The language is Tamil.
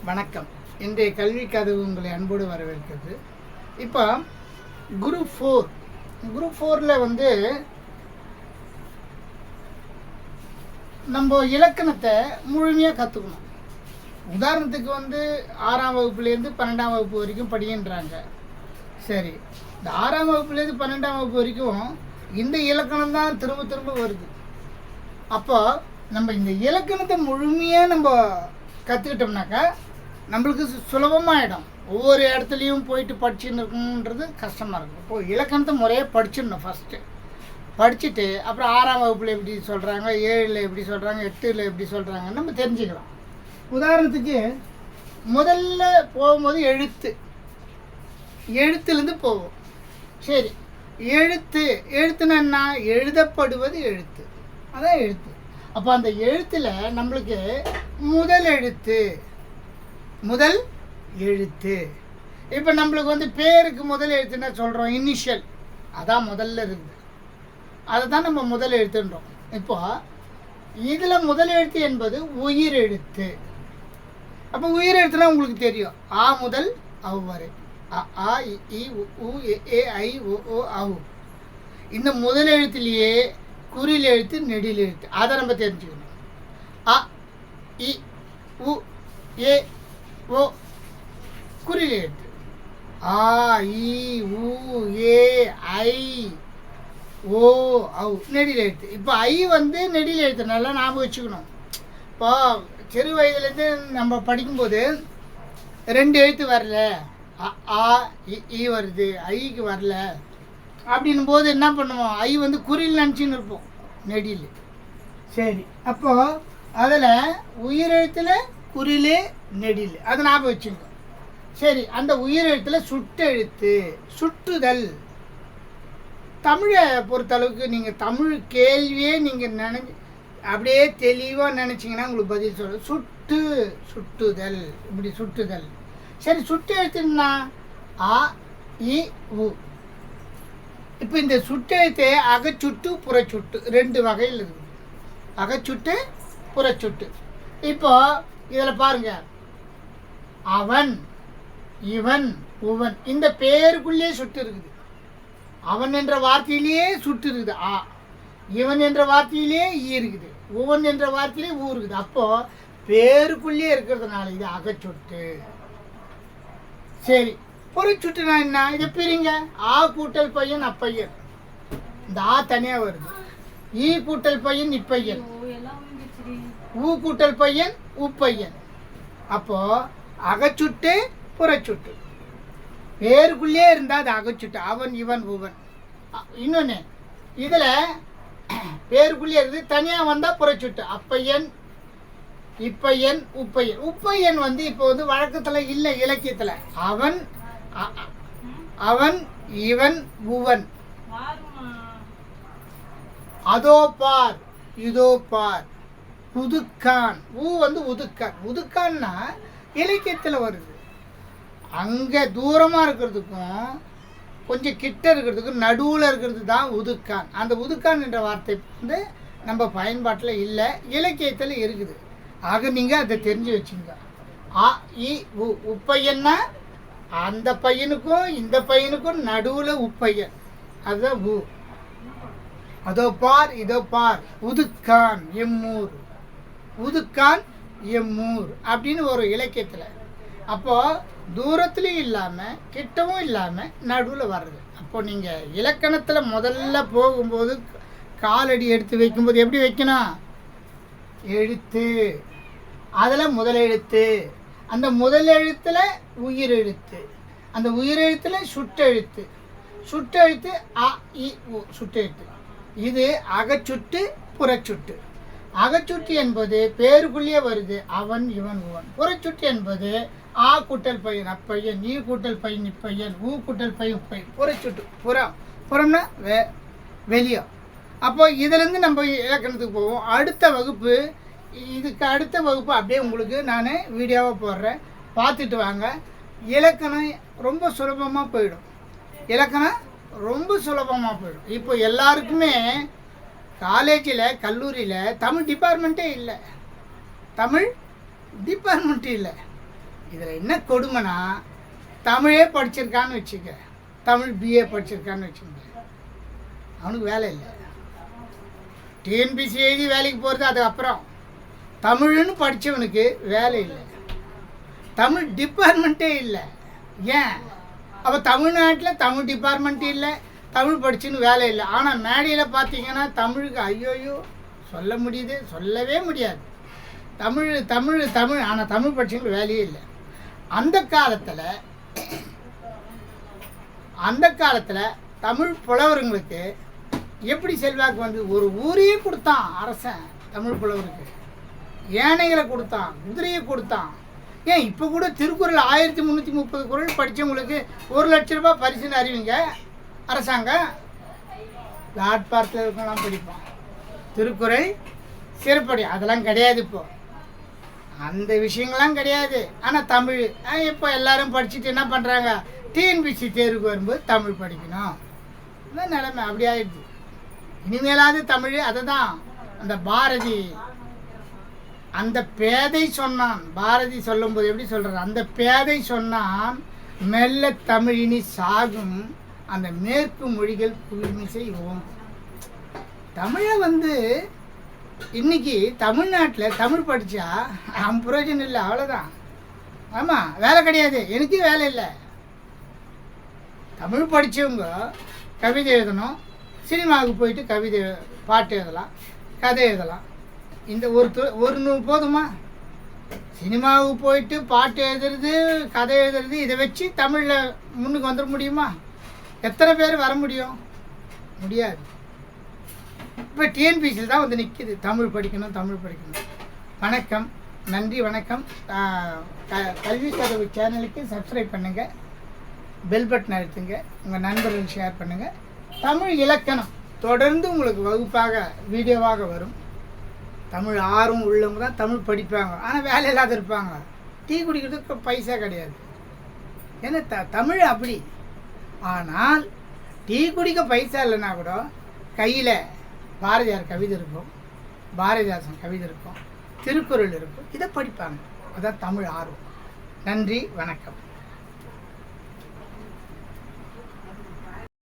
வணக்கம். இன்றைய கல்வி கதவு உங்களை அன்போடு வரவேற்கிறது. இப்போ குரூப் ஃபோரில் நம்ம இலக்கணத்தை முழுமையாக கற்றுக்கணும். உதாரணத்துக்கு 6ஆம் வகுப்புலேருந்து 12ஆம் வகுப்பு வரைக்கும் படிக்கின்றாங்க. சரி, இந்த 6ஆம் வகுப்புலேருந்து 12ஆம் வகுப்பு வரைக்கும் இந்த இலக்கணம் தான் திரும்ப திரும்ப வருது. அப்போ நம்ம இந்த இலக்கணத்தை முழுமையாக நம்ம கற்றுக்கிட்டோம்னாக்கா நம்மளுக்கு சுலபமாகிடும். ஒவ்வொரு இடத்துலையும் போயிட்டு படிச்சுன்னு இருக்கணுன்றது கஷ்டமாக இருக்கும். இப்போது இலக்கணத்தை முறையாக படிச்சிடணும். ஃபஸ்ட்டு படிச்சுட்டு அப்புறம் 6ஆம் வகுப்பில் எப்படி சொல்கிறாங்க, 7ல் எப்படி சொல்கிறாங்க, 8ல் எப்படி சொல்கிறாங்கன்னு நம்ம தெரிஞ்சுக்கலாம். உதாரணத்துக்கு முதல்ல போகும்போது எழுத்துலேருந்து போவோம். சரி, எழுத்துன்னா என்ன? எழுதப்படுவது எழுத்து, அதான் எழுத்து. அப்போ அந்த எழுத்தில் நம்மளுக்கு முதல் எழுத்து இப்போ நம்மளுக்கு பேருக்கு முதல் எழுத்துன்னா சொல்கிறோம் இனிஷியல், அதான் முதல்ல இருக்குது, அதை தான் நம்ம முதல் எழுத்துன்றோம். இப்போ இதில் முதல் எழுத்து என்பது உயிர் எழுத்து. அப்போ உயிர் எழுத்துனா உங்களுக்கு தெரியும், ஆ முதல் அவ் வரை, அ இ உ ஏ ஐ ஓ அவு. இந்த முதல் எழுத்துலேயே குறில் எழுத்து, நெடில் எழுத்து, அதை நம்ம தெரிஞ்சுக்கணும். அ இ உ ஏ ஓ குறில் எழுத்து, ஆ இ உ ஏ ஐ ஓ அவு நெடில் எழுத்து. இப்போ ஐ நெடில் எழுத்து, நல்லா ஞாபகம் வச்சுக்கணும். இப்போ சிறு வயதுலேருந்து நம்ம படிக்கும்போது 2 எழுத்து வரல, ஆ இ வருது, ஐக்கு வரல அப்படின்னும் போது என்ன பண்ணுவோம், ஐ குறில் நினச்சின்னு இருப்போம், நெடில். சரி, அப்போது அதில் உயிரெழுத்தில் குறில், நெடில், அதை ஞாபகம் வச்சுக்கோங்க. சரி, அந்த உயிரெழுத்தில் சுட்டெழுத்து, சுட்டுதல். தமிழை பொறுத்தளவுக்கு நீங்கள் தமிழ் கேள்வியே நீங்கள் அப்படியே தெளிவாக நினச்சிங்கன்னா உங்களுக்கு பதில் சொல்ல, சுட்டுதல், இப்படி சுட்டுதல். சரி, சுட்டு எழுத்துன்னா ஆ இ உ. இப்போ இந்த சுட்டெழுத்து அகச்சுட்டு, புறச்சுட்டு 2 வகையில் இருக்குது. அகச்சுட்டு, புறச்சுட்டு. இப்போ இதில் பாருங்க, அவன், இவன், உவன், இந்த பேருக்குள்ளேயே சுட்டு இருக்குது. அவன் என்ற வார்த்தையிலேயே சுட்டு இருக்குது ஆ, இவன் என்ற வார்த்தையிலே ஈ இருக்குது, உவன் என்ற வார்த்தையிலே ஊ இருக்குது. அப்போது பேருக்குள்ளேயே இருக்கிறதுனால இது அகச்சுட்டு. சரி, புறச்சுட்டுனா என்ன? இதை பிரிங்க. ஆ கூட்டல் பையன் அப்பையன், இந்த ஆ தனியாக வருது. ஈ கூட்டல் பையன் இப்பையன், ஊ கூட்டல் பையன் உப்பையன். அப்போது அகச்சுட்டு, புறச்சுட்டு. பேருக்குள்ளே இருந்தால் அது அகச்சுட்டு, அவன், இவன், உவன். இன்னொன்று, இதில் பேருக்குள்ளே இருக்குது, தனியாக வந்தால் புறச்சுட்டு, அப்பையன், இப்பையன், உப்பையன். உப்பையன் இப்போ வழக்கத்தில் இல்லை, இலக்கியத்தில். அவன், இவன், உவன். அதோ பார், இதோ பார். உதுக்கான், உதுக்கான். உதுக்கான்னா இலக்கியத்தில் வருது. அங்கே தூரமாக இருக்கிறதுக்கும் கொஞ்சம் கிட்ட இருக்கிறதுக்கும் நடுவில் இருக்கிறது தான் உதுக்கான். அந்த உதுக்கான் என்ற வார்த்தை நம்ம பயன்பாட்டில் இல்லை, இலக்கியத்தில் இருக்குது. ஆக நீங்கள் அதை தெரிஞ்சு வச்சுங்க. ஆ இ உ. உப்பையன்னா அந்த பையனுக்கும் இந்த பையனுக்கும் நடுவில் உப்பையன், அதுதான் உ. அதோ பார், இதோ பார். உதுக்கான் எம்மூர், உதுக்கான் எம்மூர் அப்படின்னு ஒரு இலக்கியத்தில். அப்போது தூரத்துலையும் இல்லாமல் கிட்டவும் இல்லாமல் நடுவில் வர்றது. அப்போது நீங்கள் இலக்கணத்தில் முதல்ல போகும்போது காலடி எடுத்து வைக்கும்போது எப்படி வைக்கணும்? எழுத்து, அதில் முதல் எழுத்து, அந்த முதல் எழுத்தில் உயிரெழுத்து, அந்த உயிரெழுத்தில் சுட்டெழுத்து, சுட்டெழுத்து அ இ உ சுட்டெழுத்து. இது அகச்சுட்டு, புறச்சுட்டு. அகச்சுட்டு என்பது பேருக்குள்ளேயே வருது, அவன், இவன், உவன். புறச்சுட்டு என்பது ஆ கூட்டல் பையன் அப்பையன், ஈ கூட்டல் பையன் இப்பையன், ஊ கூட்டல் பையன் உப்பையன். புறச்சுட்டு, புறம்னா வெளியே. அப்போ இதிலேருந்து நம்ம இலக்கணத்துக்கு போவோம். அடுத்த வகுப்பு, இதுக்கு அடுத்த வகுப்பு அப்படியே உங்களுக்கு நான் வீடியோவாக போடுறேன், பார்த்துட்டு வாங்க. இலக்கணம் ரொம்ப சுலபமாக போயிடும். இப்போ எல்லாருக்குமே காலேஜில், கல்லூரியில் தமிழ் டிபார்ட்மெண்ட்டே இல்லை. இதில் என்ன கொடுமைனா, தமிழே படிச்சிருக்கான்னு வச்சுக்க, தமிழ் பிஏ படிச்சிருக்கான்னு வச்சுக்க, அவனுக்கு வேலை இல்லை. டிஎன்பிசி எழுதி வேலைக்கு போகிறது அதுக்கப்புறம். தமிழ்னு படித்தவனுக்கு வேலை இல்லை, தமிழ் டிபார்ட்மெண்ட்டே இல்லை. ஏன்? அப்போ தமிழ்நாட்டில் தமிழ் டிபார்ட்மெண்ட்டு இல்லை, தமிழ் படிச்சுன்னு வேலை இல்லை. ஆனால் மேடையில் பார்த்தீங்கன்னா தமிழுக்கு ஐயோயோ சொல்ல முடியுது, சொல்லவே முடியாது. தமிழ் தமிழ் தமிழ் ஆனால் தமிழ் படிச்சுன்னு வேலையே இல்லை. அந்த காலத்தில் தமிழ் புலவருங்களுக்கு எப்படி செல்வாக்கு வந்து ஒரு ஊரையே கொடுத்தான் அரசன். தமிழ் புலவருக்கு யானைகளை கொடுத்தான், குதிரையை கொடுத்தான். ஏன் இப்போ கூட திருக்குறள் 1330 குறள் படித்தவங்களுக்கு 1 லட்ச ரூபாய் பரிசுன்னு அறிவிங்க அரசாங்கம். பிளாட்பாரத்தில் இருக்கலாம் படிப்போம், திருக்குறள் சிறப்படி அதெல்லாம் கிடையாது. இப்போ அந்த விஷயங்கள்லாம் கிடையாது. ஆனால் தமிழ் இப்போ எல்லாரும் படிச்சுட்டு என்ன பண்ணுறாங்க, டிஎன்பிசி தேர்வுக்கு வரும்போது தமிழ் படிக்கணும். அதான் நிலைமை அப்படி ஆயிடுச்சு. இனிமேலாவது தமிழ். அதை தான் அந்த பாரதி, அந்த பேதை சொன்னான். பாரதி சொல்லும்போது எப்படி சொல்கிறது, அந்த பேதை சொன்னான் மெல்ல தமிழினி சாகும், அந்த மேற்கு மொழிகள் குளிர்மிசை ஓங்கும். தமிழை வந்து இன்றைக்கி தமிழ்நாட்டில் தமிழ் படித்தா பிரயோஜனம் இல்லை, அவ்வளோதான். ஆமாம், வேலை கிடையாது, எனக்கு வேலை இல்லை. தமிழ் படித்தவங்க கவிதை எழுதணும், சினிமாவுக்கு போயிட்டு கவிதை பாட்டு எழுதலாம், கதை எழுதலாம். இந்த ஒரு நூல் போதுமா? சினிமாவுக்கு போயிட்டு பாட்டு எழுதுறது, கதை எழுதுறது, இதை வச்சு தமிழில் முன்னுக்கு வந்துட முடியுமா? எத்தனை பேர் வர முடியும்? முடியாது. இப்போ டிஎன்பிசியில் தான் வந்து நிற்கிது, தமிழ் படிக்கணும், தமிழ் படிக்கணும். வணக்கம், நன்றி, வணக்கம். கல்வி கதவு சேனலுக்கு சப்ஸ்கிரைப் பண்ணுங்கள், பெல் பட்டன் அழுத்துங்க, உங்கள் நண்பர்கள் ஷேர் பண்ணுங்கள். தமிழ் இலக்கணம் தொடர்ந்து உங்களுக்கு வகுப்பாக வீடியோவாக வரும். தமிழ் ஆர்வம் உள்ளவங்க தான் தமிழ் படிப்பாங்க, ஆனால் வேலை இல்லாத இருப்பாங்க. டீ குடிக்கிறதுக்கு பைசா கிடையாது. ஏன்னா தமிழ் அப்படி. ஆனால் டீ குடிக்க பைசா இல்லைன்னா கூட கையில் பாரதியார் கவிதை இருக்கும், பாரதிதாசன் கவிதை இருக்கும், திருக்குறள் இருக்கும், இதை படிப்பாங்க. அதுதான் தமிழ் ஆர்வம். நன்றி, வணக்கம்.